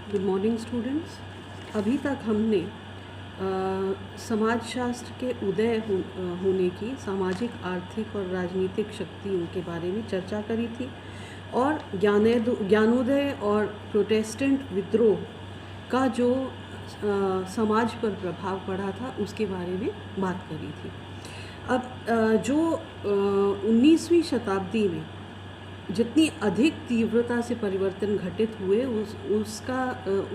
Good morning students. अभी तक हमने समाजशास्त्र के होने की सामाजिक, आर्थिक और राजनीतिक शक्तियों के बारे में चर्चा करी थी और ज्ञानोदय और प्रोटेस्टेंट विद्रोह का जो समाज पर प्रभाव पड़ा था उसके बारे में बात करी थी। अब जो 19वीं शताब्दी में जितनी अधिक तीव्रता से परिवर्तन घटित हुए उसका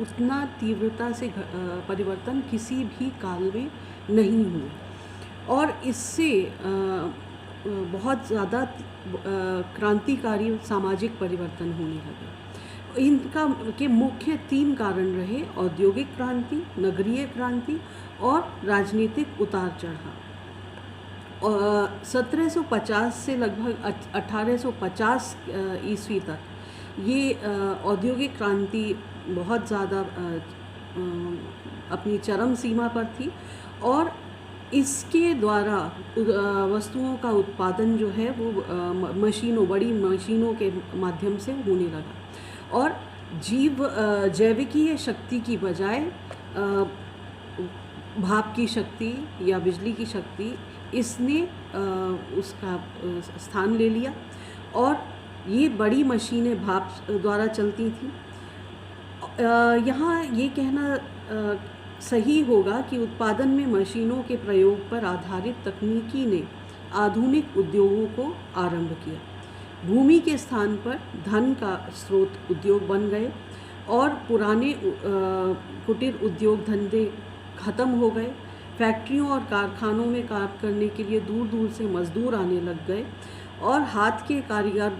उतना तीव्रता से परिवर्तन किसी भी काल में नहीं हुए और इससे बहुत ज़्यादा क्रांतिकारी सामाजिक परिवर्तन होने लगे। इनका के मुख्य 3 कारण रहे: औद्योगिक क्रांति, नगरीय क्रांति और राजनीतिक उतार चढ़ाव। 1750 से लगभग 1850 ईस्वी तक ये औद्योगिक क्रांति बहुत ज़्यादा अपनी चरम सीमा पर थी और इसके द्वारा वस्तुओं का उत्पादन जो है वो बड़ी मशीनों के माध्यम से होने लगा और जैविकीय शक्ति की बजाय भाप की शक्ति या बिजली की शक्ति इसने उसका स्थान ले लिया और ये बड़ी मशीनें भाप द्वारा चलती थी। यहाँ ये कहना सही होगा कि उत्पादन में मशीनों के प्रयोग पर आधारित तकनीकी ने आधुनिक उद्योगों को आरंभ किया। भूमि के स्थान पर धन का स्रोत उद्योग बन गए और पुराने कुटीर उद्योग धंधे खत्म हो गए। फैक्ट्रियों और कारखानों में काम करने के लिए दूर दूर से मज़दूर आने लग गए और हाथ के कारीगर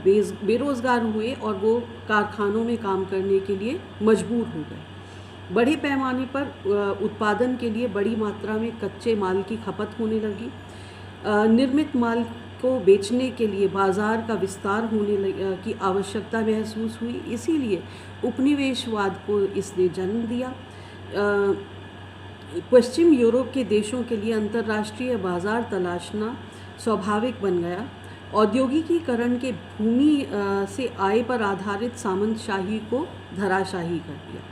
बेरोज़गार हुए और वो कारखानों में काम करने के लिए मजबूर हो गए। बड़े पैमाने पर उत्पादन के लिए बड़ी मात्रा में कच्चे माल की खपत होने लगी। निर्मित माल को बेचने के लिए बाज़ार का विस्तार की आवश्यकता महसूस हुई। इसीलिए उपनिवेशवाद को इसने जन्म दिया। पश्चिम यूरोप के देशों के लिए अंतर्राष्ट्रीय बाज़ार तलाशना स्वाभाविक बन गया। औद्योगिकीकरण के भूमि से आय पर आधारित सामंतशाही को धराशाही कर दिया।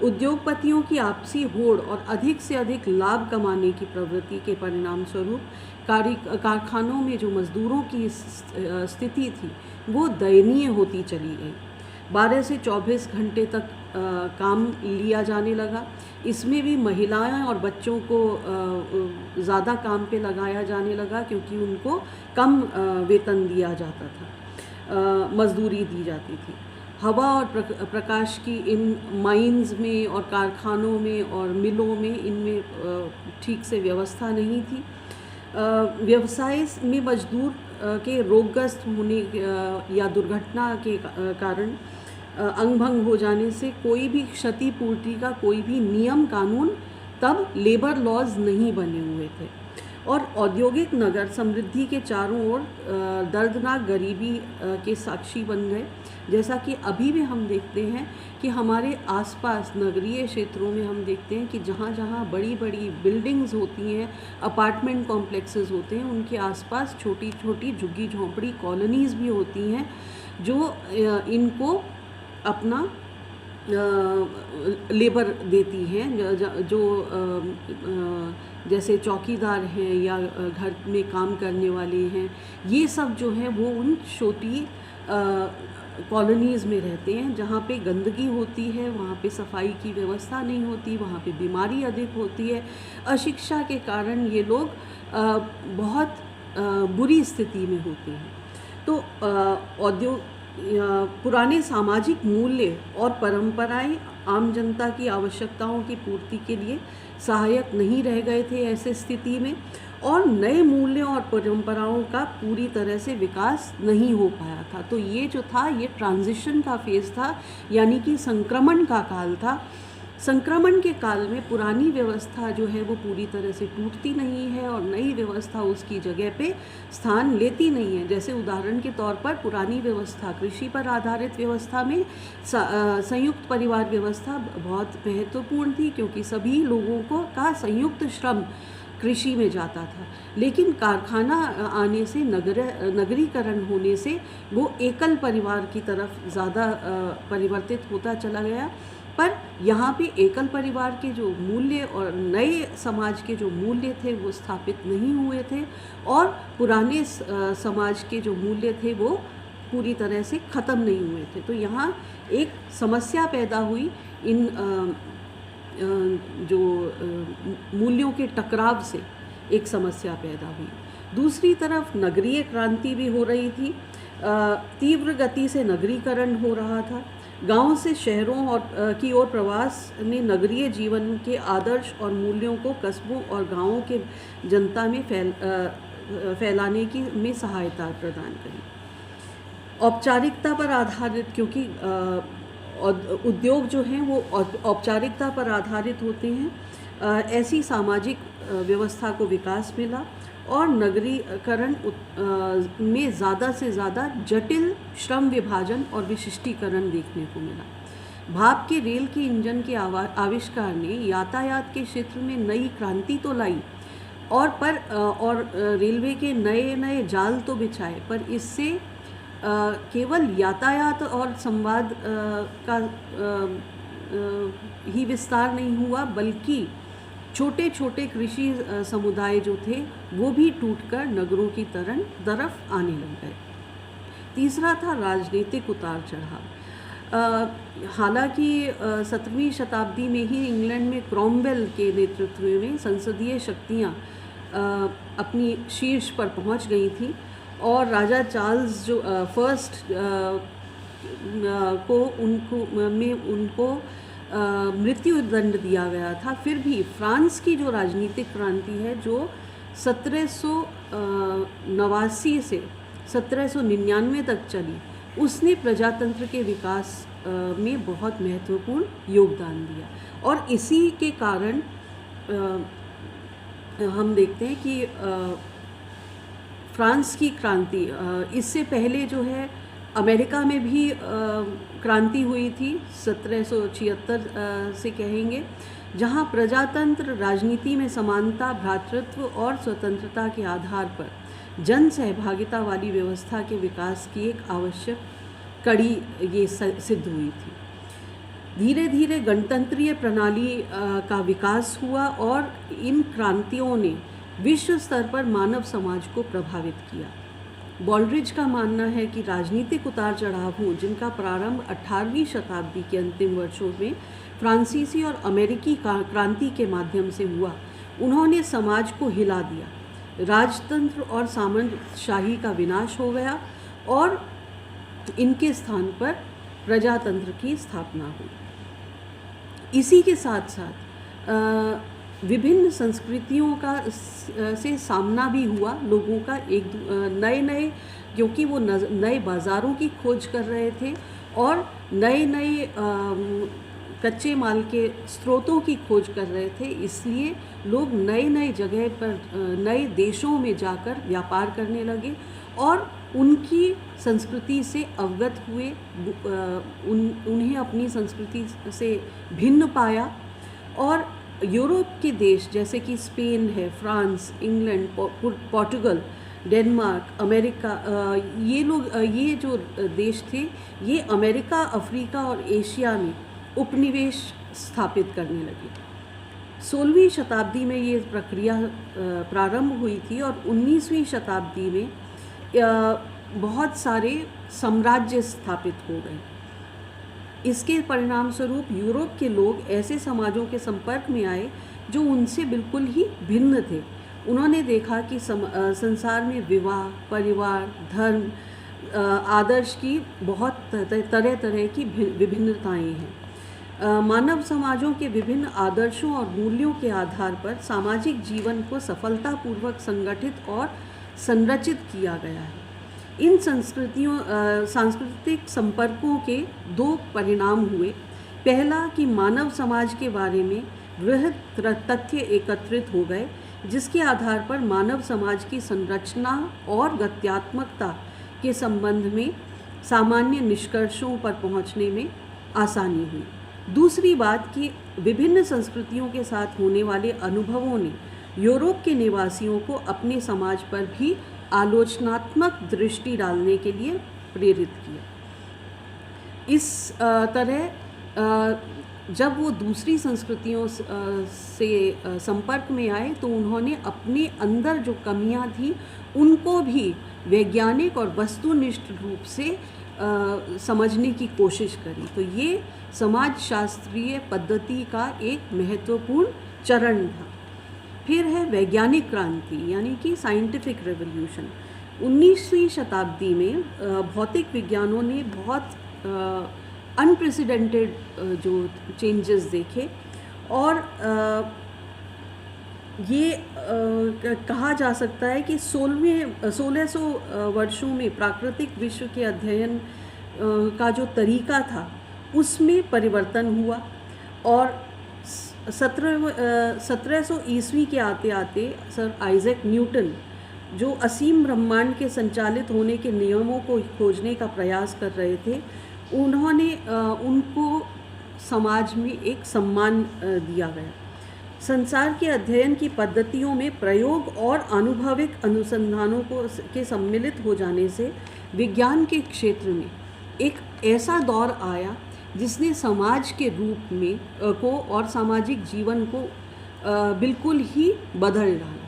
उद्योगपतियों की आपसी होड़ और अधिक से अधिक लाभ कमाने की प्रवृत्ति के परिणाम स्वरूप कारखानों में जो मज़दूरों की स्थिति थी वो दयनीय होती चली गई। 12 से 24 घंटे तक काम लिया जाने लगा। इसमें भी महिलाएं और बच्चों को ज़्यादा काम पे लगाया जाने लगा क्योंकि उनको कम वेतन दिया जाता था, मजदूरी दी जाती थी। हवा और प्रकाश की इन माइंस में और कारखानों में और मिलों में इनमें ठीक से व्यवस्था नहीं थी। व्यवसाय में मजदूर के रोगग्रस्त होने या दुर्घटना के कारण अंग भंग हो जाने से कोई भी क्षतिपूर्ति का कोई भी नियम कानून तब लेबर लॉज नहीं बने हुए थे और औद्योगिक नगर समृद्धि के चारों ओर दर्दनाक गरीबी के साक्षी बन गए। जैसा कि अभी भी हम देखते हैं कि हमारे आसपास नगरीय क्षेत्रों में हम देखते हैं कि जहाँ जहाँ बड़ी बड़ी बिल्डिंग्स होती हैं, अपार्टमेंट कॉम्प्लेक्सेस होते हैं, उनके आसपास छोटी छोटी झुग्गी झोंपड़ी कॉलोनीज़ भी होती हैं जो इनको अपना लेबर देती हैं, जो जैसे चौकीदार हैं या घर में काम करने वाले हैं, ये सब जो हैं वो उन छोटी कॉलोनीज़ में रहते हैं जहाँ पे गंदगी होती है, वहाँ पे सफाई की व्यवस्था नहीं होती, वहाँ पे बीमारी अधिक होती है। अशिक्षा के कारण ये लोग बहुत बुरी स्थिति में होते हैं। तो पुराने सामाजिक मूल्य और परंपराएं आम जनता की आवश्यकताओं की पूर्ति के लिए सहायक नहीं रह गए थे ऐसे स्थिति में और नए मूल्यों और परंपराओं का पूरी तरह से विकास नहीं हो पाया था। तो ये जो था ये ट्रांजिशन का फेज़ था, यानी कि संक्रमण का काल था। संक्रमण के काल में पुरानी व्यवस्था जो है वो पूरी तरह से टूटती नहीं है और नई व्यवस्था उसकी जगह पे स्थान लेती नहीं है। जैसे उदाहरण के तौर पर पुरानी व्यवस्था कृषि पर आधारित व्यवस्था में संयुक्त परिवार व्यवस्था बहुत महत्वपूर्ण थी क्योंकि सभी लोगों का संयुक्त श्रम कृषि में जाता था। लेकिन कारखाना आने से नगरीकरण होने से वो एकल परिवार की तरफ ज़्यादा परिवर्तित होता चला गया पर यहाँ पे एकल परिवार के जो मूल्य और नए समाज के जो मूल्य थे वो स्थापित नहीं हुए थे, और पुराने समाज के जो मूल्य थे वो पूरी तरह से ख़त्म नहीं हुए थे। तो यहाँ एक समस्या पैदा हुई इन जो मूल्यों के टकराव से एक समस्या पैदा हुई। दूसरी तरफ नगरीय क्रांति भी हो रही थी, तीव्र गति से नगरीकरण हो रहा था। गांव से शहरों की ओर प्रवास ने नगरीय जीवन के आदर्श और मूल्यों को कस्बों और गांवों के जनता में फैलाने में सहायता प्रदान करी। औपचारिकता पर आधारित, क्योंकि उद्योग जो हैं वो औपचारिकता पर आधारित होते हैं, ऐसी सामाजिक व्यवस्था को विकास मिला और नगरीकरण में ज़्यादा से ज़्यादा जटिल श्रम विभाजन और विशिष्टीकरण देखने को मिला। भाप के रेल के इंजन के आविष्कार ने यातायात के क्षेत्र में नई क्रांति तो लाई और रेलवे के नए नए जाल तो बिछाए, पर इससे केवल यातायात और संवाद का ही विस्तार नहीं हुआ, बल्कि छोटे छोटे कृषि समुदाय जो थे वो भी टूटकर नगरों की तरफ आने लग गए। तीसरा था राजनीतिक उतार चढ़ाव। हालांकि 17वीं शताब्दी में ही इंग्लैंड में क्रॉमवेल के नेतृत्व में संसदीय शक्तियाँ अपनी शीर्ष पर पहुँच गई थी और राजा चार्ल्स जो फर्स्ट को उनको मृत्यु दंड दिया गया था। फिर भी फ्रांस की जो राजनीतिक क्रांति है जो 1789 से 1799 तक चली, उसने प्रजातंत्र के विकास में बहुत महत्वपूर्ण योगदान दिया। और इसी के कारण हम देखते हैं कि फ्रांस की क्रांति, इससे पहले जो है अमेरिका में भी क्रांति हुई थी 1776 से कहेंगे, जहां प्रजातंत्र राजनीति में समानता, भ्रातृत्व और स्वतंत्रता के आधार पर जन सहभागिता वाली व्यवस्था के विकास की एक आवश्यक कड़ी ये सिद्ध हुई थी। धीरे धीरे गणतंत्रीय प्रणाली का विकास हुआ और इन क्रांतियों ने विश्व स्तर पर मानव समाज को प्रभावित किया। बॉलरिज का मानना है कि राजनीतिक उतार चढ़ावों जिनका प्रारंभ 18वीं शताब्दी के अंतिम वर्षों में फ्रांसीसी और अमेरिकी क्रांति के माध्यम से हुआ, उन्होंने समाज को हिला दिया। राजतंत्र और सामंतशाही का विनाश हो गया और इनके स्थान पर प्रजातंत्र की स्थापना हुई। इसी के साथ साथ विभिन्न संस्कृतियों का से सामना भी हुआ लोगों का, एक नए क्योंकि वो नए बाज़ारों की खोज कर रहे थे और नए कच्चे माल के स्रोतों की खोज कर रहे थे, इसलिए लोग नए जगह पर नए देशों में जाकर व्यापार करने लगे और उनकी संस्कृति से अवगत हुए, उन्हें अपनी संस्कृति से भिन्न पाया। और यूरोप के देश जैसे कि स्पेन है, France, England, Portugal, Denmark, America, ये जो देश थे ये अमेरिका, अफ्रीका और एशिया में उपनिवेश स्थापित करने लगे। 16वीं शताब्दी में ये प्रक्रिया प्रारंभ हुई थी और 19वीं शताब्दी में बहुत सारे साम्राज्य स्थापित हो गए। इसके परिणाम स्वरूप यूरोप के लोग ऐसे समाजों के संपर्क में आए जो उनसे बिल्कुल ही भिन्न थे। उन्होंने देखा कि संसार में विवाह, परिवार, धर्म, आदर्श की बहुत तरह तरह की विभिन्नताएं हैं। मानव समाजों के विभिन्न आदर्शों और मूल्यों के आधार पर सामाजिक जीवन को सफलतापूर्वक संगठित और संरचित किया गया है। इन सांस्कृतिक संपर्कों के दो परिणाम हुए। पहला कि मानव समाज के बारे में वृहद तथ्य एकत्रित हो गए, जिसके आधार पर मानव समाज की संरचना और गत्यात्मकता के संबंध में सामान्य निष्कर्षों पर पहुंचने में आसानी हुई। दूसरी बात कि विभिन्न संस्कृतियों के साथ होने वाले अनुभवों ने यूरोप के निवासियों को अपने समाज पर भी आलोचनात्मक दृष्टि डालने के लिए प्रेरित किया। इस तरह जब वो दूसरी संस्कृतियों से संपर्क में आए तो उन्होंने अपने अंदर जो कमियां थी उनको भी वैज्ञानिक और वस्तुनिष्ठ रूप से समझने की कोशिश करी। तो ये समाजशास्त्रीय पद्धति का एक महत्वपूर्ण चरण था। फिर है वैज्ञानिक क्रांति यानी कि साइंटिफिक रेवोल्यूशन। 19वीं शताब्दी में भौतिक विज्ञानों ने बहुत अनप्रेसिडेंटेड जो चेंजेस देखे और ये कहा जा सकता है कि 1600 वर्षों में प्राकृतिक विश्व के अध्ययन का जो तरीका था उसमें परिवर्तन हुआ और 1700 ईस्वी के आते आते सर आइजैक न्यूटन जो असीम ब्रह्मांड के संचालित होने के नियमों को खोजने का प्रयास कर रहे थे, उन्होंने उनको समाज में एक सम्मान दिया गया। संसार के अध्ययन की पद्धतियों में प्रयोग और आनुभविक अनुसंधानों के सम्मिलित हो जाने से विज्ञान के क्षेत्र में एक ऐसा दौर आया जिसने समाज के रूप में को और सामाजिक जीवन को बिल्कुल ही बदल डाला,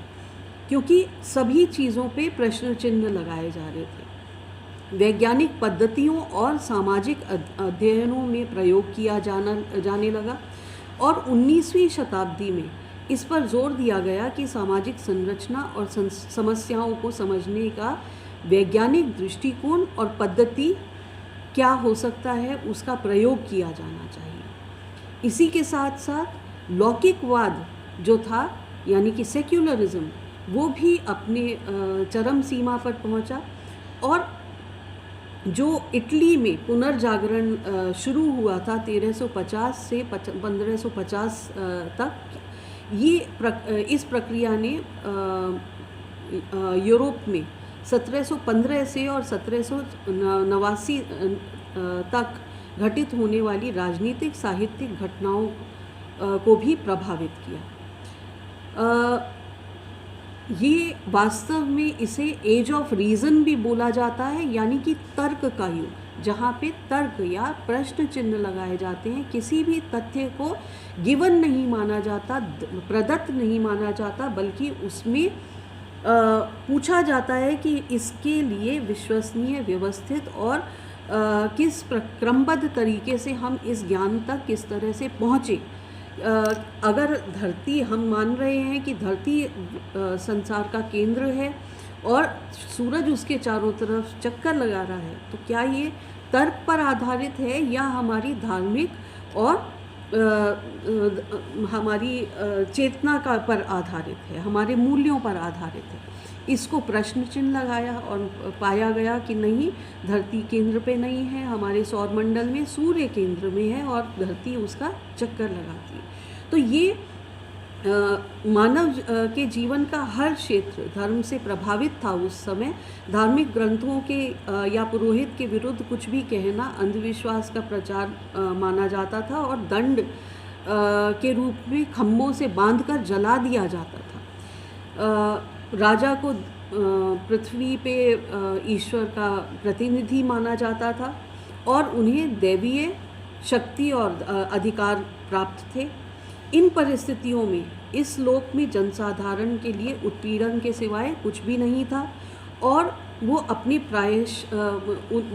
क्योंकि सभी चीज़ों पे प्रश्न चिन्ह लगाए जा रहे थे। वैज्ञानिक पद्धतियों और सामाजिक अध्ययनों में प्रयोग किया जाने लगा और 19वीं शताब्दी में इस पर जोर दिया गया कि सामाजिक संरचना और समस्याओं को समझने का वैज्ञानिक दृष्टिकोण और पद्धति क्या हो सकता है उसका प्रयोग किया जाना चाहिए। इसी के साथ साथ लौकिकवाद जो था यानी कि सेक्युलरिज्म वो भी अपने चरम सीमा पर पहुंचा और जो इटली में पुनर्जागरण शुरू हुआ था 1350 से 1550 तक, इस प्रक्रिया ने यूरोप में 1715 से और 1789 तक घटित होने वाली राजनीतिक साहित्यिक घटनाओं को भी प्रभावित किया। ये वास्तव में इसे एज ऑफ रीज़न भी बोला जाता है, यानी कि तर्क का युग, जहाँ पे तर्क या प्रश्न चिन्ह लगाए जाते हैं। किसी भी तथ्य को गिवन नहीं माना जाता, प्रदत्त नहीं माना जाता, बल्कि उसमें पूछा जाता है कि इसके लिए विश्वसनीय, व्यवस्थित और किस क्रमबद्ध तरीके से हम इस ज्ञान तक किस तरह से पहुँचे। अगर धरती, हम मान रहे हैं कि धरती संसार का केंद्र है और सूरज उसके चारों तरफ चक्कर लगा रहा है, तो क्या ये तर्क पर आधारित है या हमारी धार्मिक और हमारी चेतना का पर आधारित है, हमारे मूल्यों पर आधारित है। इसको प्रश्न चिन्ह लगाया और पाया गया कि नहीं, धरती केंद्र पे नहीं है, हमारे सौरमंडल में सूर्य केंद्र में है और धरती उसका चक्कर लगाती है। तो ये मानव के जीवन का हर क्षेत्र धर्म से प्रभावित था। उस समय धार्मिक ग्रंथों के या पुरोहित के विरुद्ध कुछ भी कहना अंधविश्वास का प्रचार माना जाता था और दंड के रूप में खम्भों से बांधकर जला दिया जाता था। राजा को पृथ्वी पे ईश्वर का प्रतिनिधि माना जाता था और उन्हें दैवीय शक्ति और अधिकार प्राप्त थे। इन परिस्थितियों में इस लोक में जनसाधारण के लिए उत्पीड़न के सिवाय कुछ भी नहीं था और वो अपने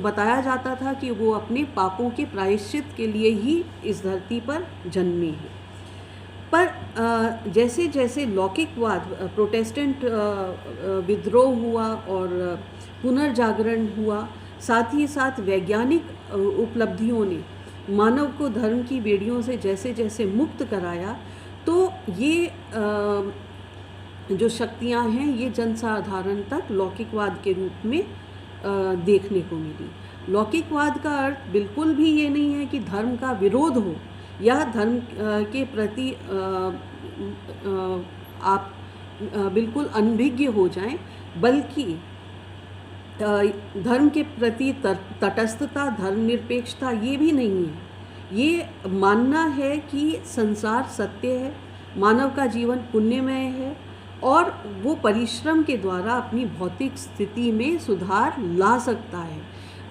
बताया जाता था कि वो अपने पापों के प्रायश्चित के लिए ही इस धरती पर जन्मे हैं। पर जैसे जैसे लौकिकवाद, प्रोटेस्टेंट विद्रोह हुआ और पुनर्जागरण हुआ, साथ ही साथ वैज्ञानिक उपलब्धियों ने मानव को धर्म की बेड़ियों से जैसे जैसे मुक्त कराया, तो ये जो शक्तियां हैं ये जनसाधारण तक लौकिकवाद के रूप में देखने को मिली। लौकिकवाद का अर्थ बिल्कुल भी ये नहीं है कि धर्म का विरोध हो या धर्म के प्रति आप बिल्कुल अनभिज्ञ हो जाएं, बल्कि धर्म के प्रति तटस्थता, धर्मनिरपेक्षता ये भी नहीं है। ये मानना है कि संसार सत्य है, मानव का जीवन पुण्यमय है और वो परिश्रम के द्वारा अपनी भौतिक स्थिति में सुधार ला सकता है।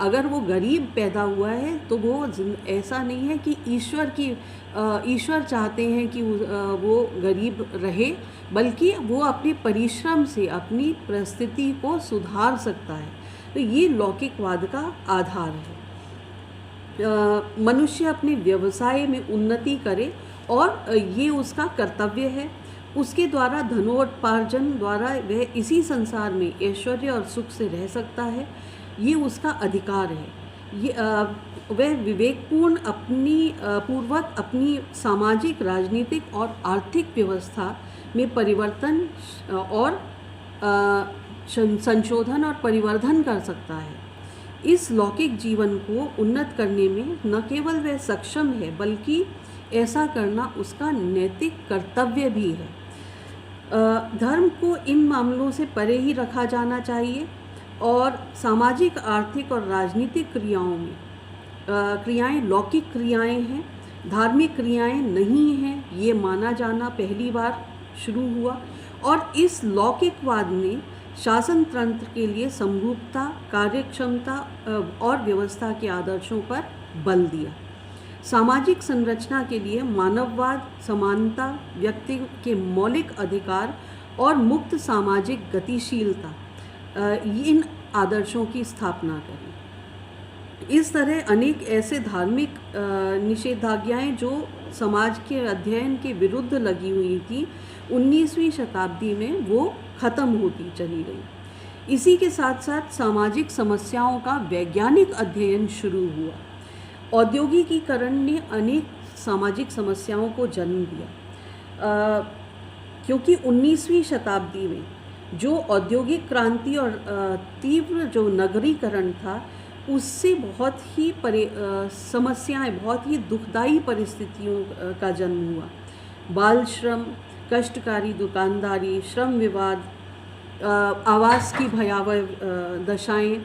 अगर वो गरीब पैदा हुआ है तो वो ऐसा नहीं है कि ईश्वर चाहते हैं कि वो गरीब रहे, बल्कि वो अपने परिश्रम से अपनी परिस्थिति को सुधार सकता है। तो ये लौकिकवाद का आधार है। मनुष्य अपने व्यवसाय में उन्नति करे और ये उसका कर्तव्य है। उसके द्वारा धनोपार्जन द्वारा वह इसी संसार में ऐश्वर्य और सुख से रह सकता है, ये उसका अधिकार है। ये वह विवेकपूर्ण पूर्वक अपनी सामाजिक, राजनीतिक और आर्थिक व्यवस्था में परिवर्तन और संशोधन और परिवर्धन कर सकता है। इस लौकिक जीवन को उन्नत करने में न केवल वह सक्षम है, बल्कि ऐसा करना उसका नैतिक कर्तव्य भी है। धर्म को इन मामलों से परे ही रखा जाना चाहिए और सामाजिक, आर्थिक और राजनीतिक क्रियाएं लौकिक क्रियाएं हैं, धार्मिक क्रियाएं नहीं हैं, ये माना जाना पहली बार शुरू हुआ। और इस लौकिकवाद ने शासन तंत्र के लिए समरूपता, कार्यक्षमता और व्यवस्था के आदर्शों पर बल दिया। सामाजिक संरचना के लिए मानववाद, समानता, व्यक्ति के मौलिक अधिकार और मुक्त सामाजिक गतिशीलता, इन आदर्शों की स्थापना करी। इस तरह अनेक ऐसे धार्मिक निषेधाज्ञाएं जो समाज के अध्ययन के विरुद्ध लगी हुई थी, 19वीं शताब्दी में वो ख़त्म होती चली गई। इसी के साथ साथ सामाजिक समस्याओं का वैज्ञानिक अध्ययन शुरू हुआ। औद्योगिकीकरण ने अनेक सामाजिक समस्याओं को जन्म दिया, क्योंकि 19वीं शताब्दी में जो औद्योगिक क्रांति और तीव्र जो नगरीकरण था, उससे बहुत ही समस्याएं, बहुत ही दुखदायी परिस्थितियों का जन्म हुआ। बाल श्रम, कष्टकारी दुकानदारी, श्रम विवाद, आवास की भयावह दशाएं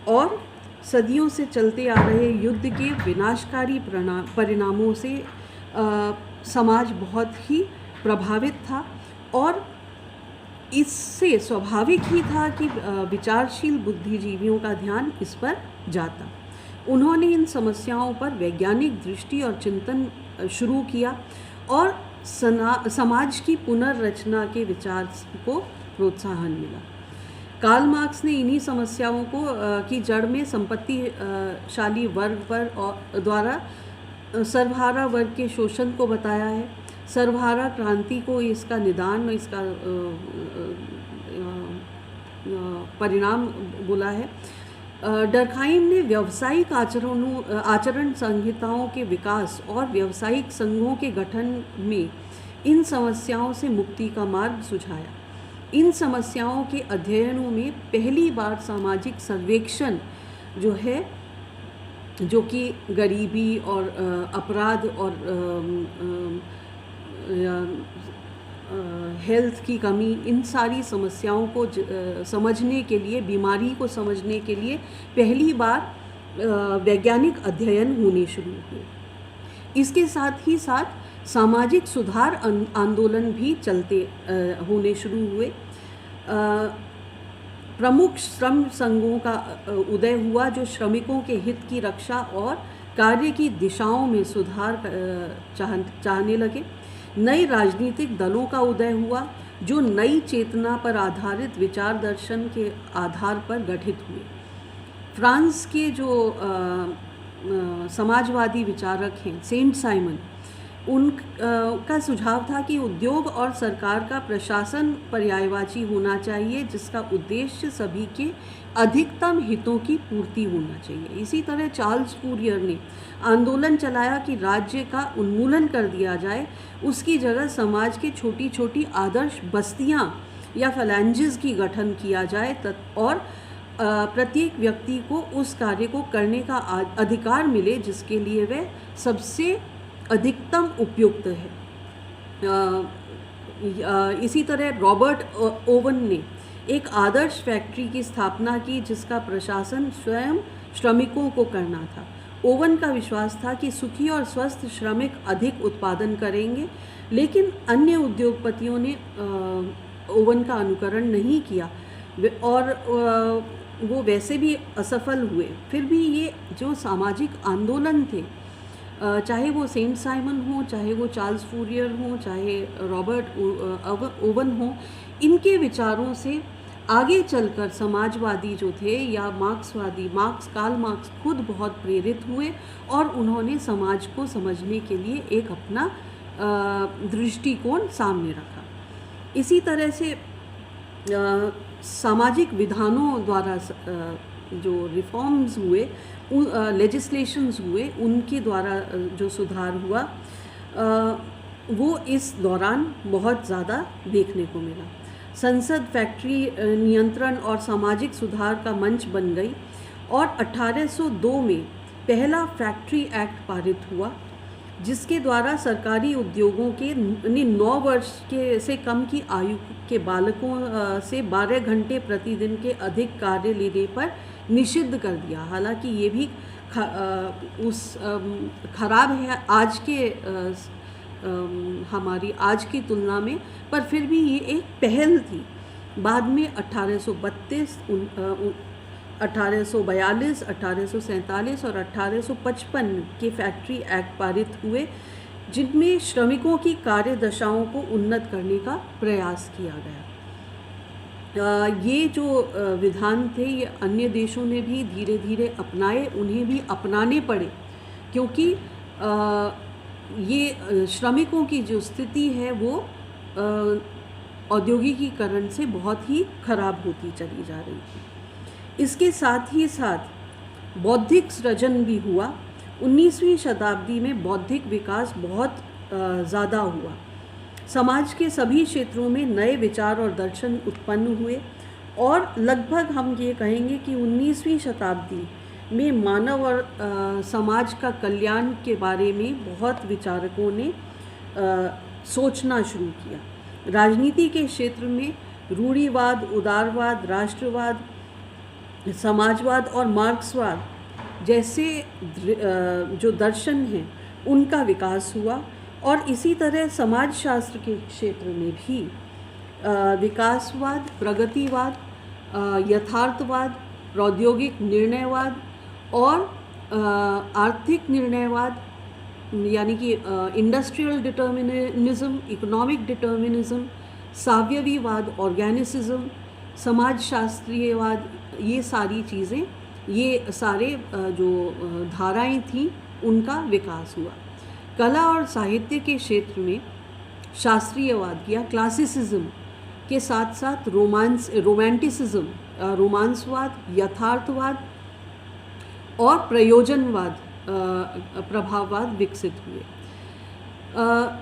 और सदियों से चलते आ रहे युद्ध के विनाशकारी परिणामों से समाज बहुत ही प्रभावित था। और इससे स्वाभाविक ही था कि विचारशील बुद्धिजीवियों का ध्यान इस पर जाता। उन्होंने इन समस्याओं पर वैज्ञानिक दृष्टि और चिंतन शुरू किया और समाज की पुनर्रचना के विचार को प्रोत्साहन मिला। कार्ल मार्क्स ने इन्हीं समस्याओं को की जड़ में संपत्तिशाली वर्ग पर द्वारा सर्वहारा वर्ग के शोषण को बताया है। सर्वहारा क्रांति को इसका निदान, इसका परिणाम बोला है। डर्कहाइम ने व्यावसायिक आचरण संहिताओं के विकास और व्यावसायिक संघों के गठन में इन समस्याओं से मुक्ति का मार्ग सुझाया। इन समस्याओं के अध्ययनों में पहली बार सामाजिक सर्वेक्षण जो है, जो कि गरीबी और अपराध और हेल्थ की कमी, इन सारी समस्याओं को समझने के लिए, बीमारी को समझने के लिए पहली बार वैज्ञानिक अध्ययन होने शुरू हुए। इसके साथ ही साथ सामाजिक सुधार आंदोलन भी होने शुरू हुए। प्रमुख श्रम संघों का उदय हुआ जो श्रमिकों के हित की रक्षा और कार्य की दिशाओं में सुधार चाहने लगे। नए राजनीतिक दलों का उदय हुआ जो नई चेतना पर आधारित विचार दर्शन के आधार पर गठित हुए। फ्रांस के जो समाजवादी विचारक हैं, सेंट साइमन, उनका सुझाव था कि उद्योग और सरकार का प्रशासन पर्यायवाची होना चाहिए, जिसका उद्देश्य सभी के अधिकतम हितों की पूर्ति होना चाहिए। इसी तरह चार्ल्स फूरियर ने आंदोलन चलाया कि राज्य का उन्मूलन कर दिया जाए, उसकी जगह समाज के छोटी छोटी आदर्श बस्तियां या फैलेंजेस की गठन किया जाए और प्रत्येक व्यक्ति को उस कार्य को करने का अधिकार मिले जिसके लिए वह सबसे अधिकतम उपयुक्त है। इसी तरह रॉबर्ट ओवन ने एक आदर्श फैक्ट्री की स्थापना की जिसका प्रशासन स्वयं श्रमिकों को करना था। ओवन का विश्वास था कि सुखी और स्वस्थ श्रमिक अधिक उत्पादन करेंगे, लेकिन अन्य उद्योगपतियों ने ओवन का अनुकरण नहीं किया और वो वैसे भी असफल हुए, फिर भी ये जो सामाजिक आंदोलन थे, चाहे वो सेंट साइमन हो, चाहे वो चार्ल्स फूरियर हो, चाहे रॉबर्ट ओवन हो, इनके विचारों से आगे चलकर समाजवादी जो थे या कार्ल मार्क्स खुद बहुत प्रेरित हुए और उन्होंने समाज को समझने के लिए एक अपना दृष्टिकोण सामने रखा। इसी तरह से सामाजिक विधानों द्वारा जो रिफॉर्म्स हुए, लेजिस्लेशंस हुए, उनके द्वारा जो सुधार हुआ वो इस दौरान बहुत ज़्यादा देखने को मिला। संसद फैक्ट्री नियंत्रण और सामाजिक सुधार का मंच बन गई और 1802 में पहला फैक्ट्री एक्ट पारित हुआ, जिसके द्वारा सरकारी उद्योगों के 9 वर्ष के से कम की आयु के बालकों से 12 घंटे प्रतिदिन के अधिक कार्य लेने पर निषिद्ध कर दिया। हालांकि ये भी खराब है आज के हमारी आज की तुलना में, पर फिर भी ये एक पहल थी। बाद में 1832, 1842, 1847 और 1855 के फैक्ट्री एक्ट पारित हुए, जिनमें श्रमिकों की कार्य दशाओं को उन्नत करने का प्रयास किया गया। ये जो विधान थे ये अन्य देशों ने भी धीरे धीरे अपनाए, उन्हें भी अपनाने पड़े, क्योंकि ये श्रमिकों की जो स्थिति है वो औद्योगिकीकरण से बहुत ही खराब होती चली जा रही थी। इसके साथ ही साथ बौद्धिक सृजन भी हुआ। 19वीं शताब्दी में बौद्धिक विकास बहुत ज़्यादा हुआ। समाज के सभी क्षेत्रों में नए विचार और दर्शन उत्पन्न हुए और लगभग हम ये कहेंगे कि 19वीं शताब्दी में मानव और समाज का कल्याण के बारे में बहुत विचारकों ने सोचना शुरू किया। राजनीति के क्षेत्र में रूढ़िवाद, उदारवाद, राष्ट्रवाद, समाजवाद और मार्क्सवाद जैसे जो दर्शन हैं उनका विकास हुआ और इसी तरह समाजशास्त्र के क्षेत्र में भी विकासवाद, प्रगतिवाद, यथार्थवाद, प्रौद्योगिक निर्णयवाद और आर्थिक निर्णयवाद यानी कि इंडस्ट्रियल डिटर्मिनिज्म, इकोनॉमिक डिटर्मिनिज्म, साम्यवाद, ऑर्गेनिसिज्म, समाजशास्त्रीयवाद, ये सारी चीज़ें, ये सारे जो धाराएं थीं उनका विकास हुआ। कला और साहित्य के क्षेत्र में शास्त्रीयवाद या क्लासिसिज्म के साथ साथ रोमांटिसिज्म, रोमांसवाद, यथार्थवाद और प्रयोजनवाद, प्रभाववाद विकसित हुए।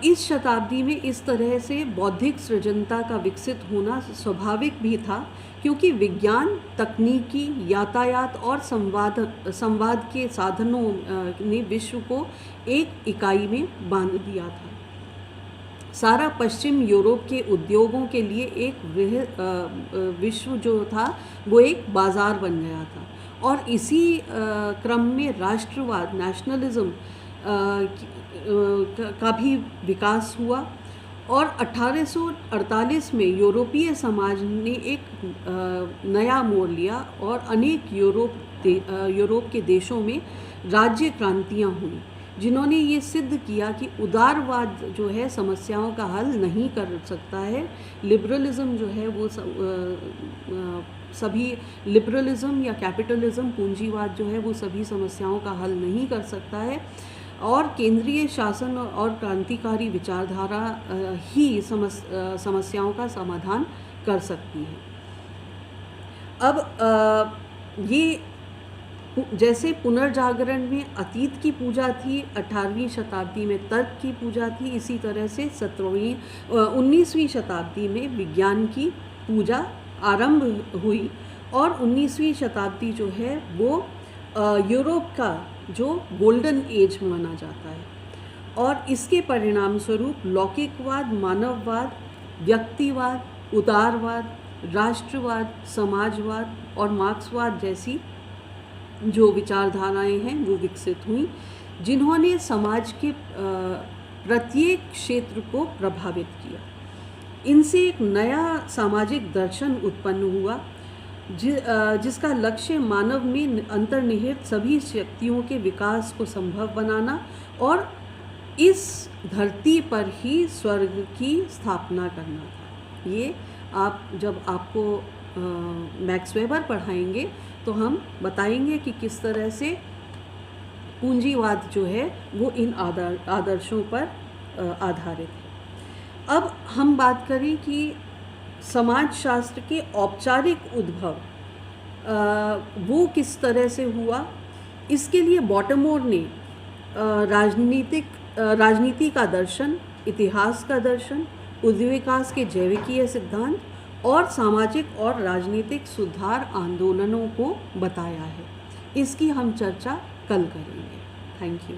इस शताब्दी में इस तरह से बौद्धिक सृजनता का विकसित होना स्वाभाविक भी था, क्योंकि विज्ञान, तकनीकी, यातायात और संवाद के साधनों ने विश्व को एक इकाई में बांध दिया था। सारा पश्चिम यूरोप के उद्योगों के लिए एक विश्व जो था वो एक बाज़ार बन गया था और इसी क्रम में राष्ट्रवाद, नेशनलिज्म का भी विकास हुआ और 1848 में यूरोपीय समाज ने एक नया मोड़ लिया और अनेक यूरोप के देशों में राज्य क्रांतियाँ हुई, जिन्होंने ये सिद्ध किया कि उदारवाद जो है समस्याओं का हल नहीं कर सकता है। लिबरलिज्म जो है वो सभी लिबरलिज्म या कैपिटलिज्म, पूंजीवाद जो है वो सभी समस्याओं का हल नहीं कर सकता है और केंद्रीय शासन और क्रांतिकारी विचारधारा ही समस्याओं का समाधान कर सकती है। अब ये जैसे पुनर्जागरण में अतीत की पूजा थी, 18वीं शताब्दी में तर्क की पूजा थी, इसी तरह से 19वीं शताब्दी में विज्ञान की पूजा आरंभ हुई और 19वीं शताब्दी जो है वो यूरोप का जो गोल्डन एज माना जाता है और इसके परिणाम स्वरूप लौकिकवाद, मानववाद, व्यक्तिवाद, उदारवाद, राष्ट्रवाद, समाजवाद और मार्क्सवाद जैसी जो विचारधाराएं हैं वो विकसित हुई, जिन्होंने समाज के प्रत्येक क्षेत्र को प्रभावित किया। इनसे एक नया सामाजिक दर्शन उत्पन्न हुआ जिसका लक्ष्य मानव में अंतर्निहित सभी शक्तियों के विकास को संभव बनाना और इस धरती पर ही स्वर्ग की स्थापना करना था। ये आप जब आपको मैक्स वेबर पढ़ाएंगे तो हम बताएंगे कि किस तरह से पूंजीवाद जो है वो इन आदर्शों पर आधारित है। अब हम बात करें कि समाजशास्त्र के औपचारिक उद्भव वो किस तरह से हुआ। इसके लिए बॉटमोर ने राजनीति का दर्शन, इतिहास का दर्शन, उद्विकास के जैविकीय सिद्धांत और सामाजिक और राजनीतिक सुधार आंदोलनों को बताया है। इसकी हम चर्चा कल करेंगे। Thank you.